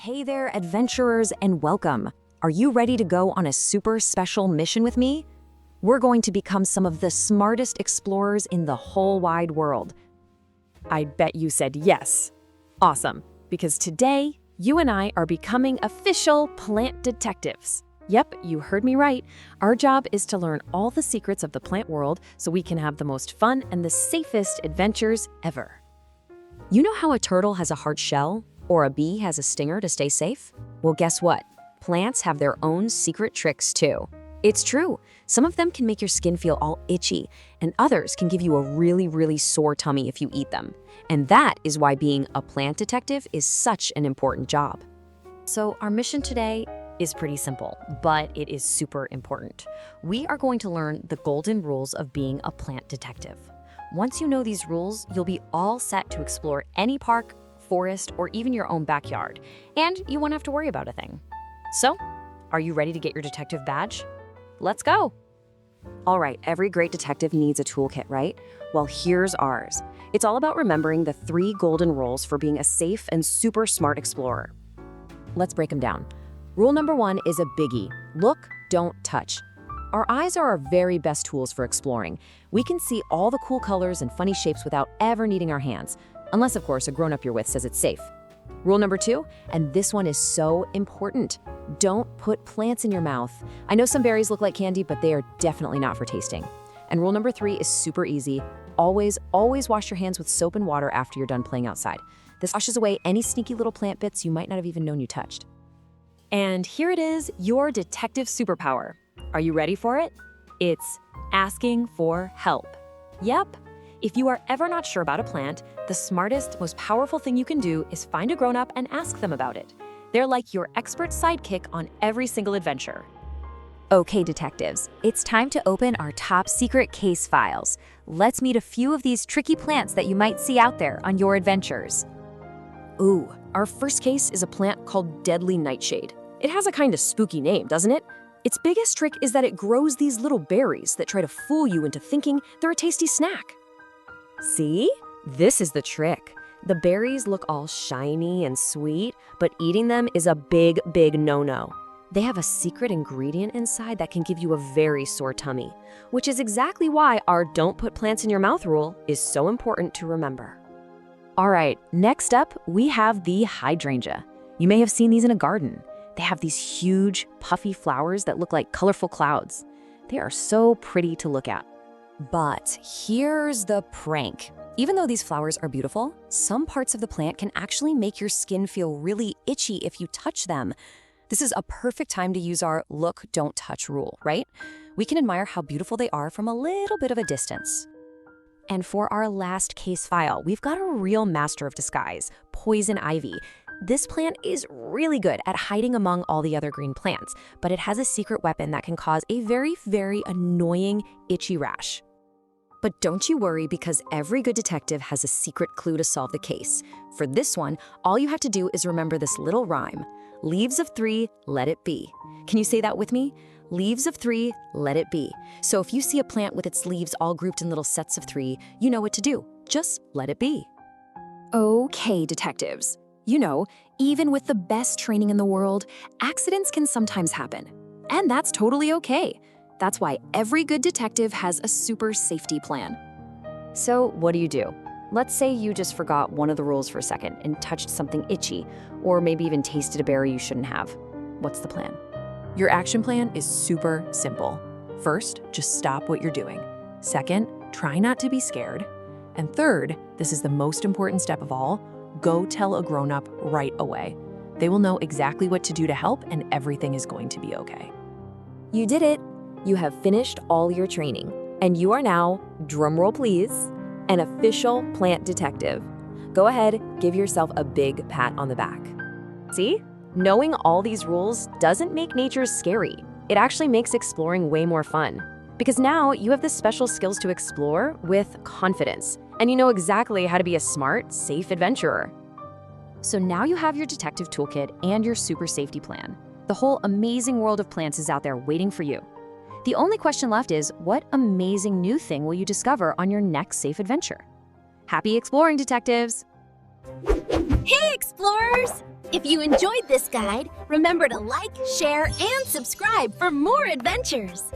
Hey there, adventurers, and welcome. Are you ready to go on a super special mission with me? We're going to become some of the smartest explorers in the whole wide world. I bet you said yes. Awesome, because today, you and I are becoming official plant detectives. Yep, you heard me right. Our job is to learn all the secrets of the plant world so we can have the most fun and the safest adventures ever. You know how a turtle has a hard shell? Or a bee has a stinger to stay safe? Well, guess what? Plants have their own secret tricks too. It's true. Some of them can make your skin feel all itchy, and others can give you a really sore tummy if you eat them. And that is why being a plant detective is such an important job. So our mission today is pretty simple, but it is super important. We are going to learn the golden rules of being a plant detective. Once you know these rules, you'll be all set to explore any park, forest, or even your own backyard, and you won't have to worry about a thing. So, are you ready to get your detective badge? Let's go! All right, every great detective needs a toolkit, right? Well, here's ours. It's all about remembering the 3 golden rules for being a safe and super smart explorer. Let's break them down. Rule number 1 is a biggie. Look, don't touch. Our eyes are our very best tools for exploring. We can see all the cool colors and funny shapes without ever needing our hands. Unless, of course, a grown-up you're with says it's safe. Rule number 2, and this one is so important. Don't put plants in your mouth. I know some berries look like candy, but they are definitely not for tasting. And rule number 3 is super easy. Always wash your hands with soap and water after you're done playing outside. This washes away any sneaky little plant bits you might not have even known you touched. And here it is, your detective superpower. Are you ready for it? It's asking for help. Yep. If you are ever not sure about a plant, the smartest, most powerful thing you can do is find a grown-up and ask them about it. They're like your expert sidekick on every single adventure. Okay, detectives, it's time to open our top secret case files. Let's meet a few of these tricky plants that you might see out there on your adventures. Ooh, our first case is a plant called deadly nightshade. It has a kind of spooky name, doesn't it? Its biggest trick is that it grows these little berries that try to fool you into thinking they're a tasty snack. See? This is the trick. The berries look all shiny and sweet, but eating them is a big no-no. They have a secret ingredient inside that can give you a very sore tummy, which is exactly why our don't put plants in your mouth rule is so important to remember. All right, next up, we have the hydrangea. You may have seen these in a garden. They have these huge, puffy flowers that look like colorful clouds. They are so pretty to look at. But here's the prank. Even though these flowers are beautiful, some parts of the plant can actually make your skin feel really itchy if you touch them. This is a perfect time to use our look, don't touch rule, right? We can admire how beautiful they are from a little bit of a distance. And for our last case file, we've got a real master of disguise, poison ivy. This plant is really good at hiding among all the other green plants, but it has a secret weapon that can cause a very annoying, itchy rash. But don't you worry, because every good detective has a secret clue to solve the case. For this one, all you have to do is remember this little rhyme. Leaves of 3, let it be. Can you say that with me? Leaves of 3, let it be. So if you see a plant with its leaves all grouped in little sets of 3, you know what to do. Just let it be. Okay, detectives. You know, even with the best training in the world, accidents can sometimes happen. And that's totally okay. That's why every good detective has a super safety plan. So what do? Let's say you just forgot one of the rules for a second and touched something itchy, or maybe even tasted a berry you shouldn't have. What's the plan? Your action plan is super simple. First, just stop what you're doing. Second, try not to be scared. And third, this is the most important step of all, go tell a grown-up right away. They will know exactly what to do to help, and everything is going to be okay. You did it! You have finished all your training, and you are now, drumroll please, an official plant detective. Go ahead, give yourself a big pat on the back. See? Knowing all these rules doesn't make nature scary. It actually makes exploring way more fun. Because now you have the special skills to explore with confidence, and you know exactly how to be a smart, safe adventurer. So now you have your detective toolkit and your super safety plan. The whole amazing world of plants is out there waiting for you. The only question left is, what amazing new thing will you discover on your next safe adventure? Happy exploring, detectives! Hey, explorers! If you enjoyed this guide, remember to like, share, and subscribe for more adventures.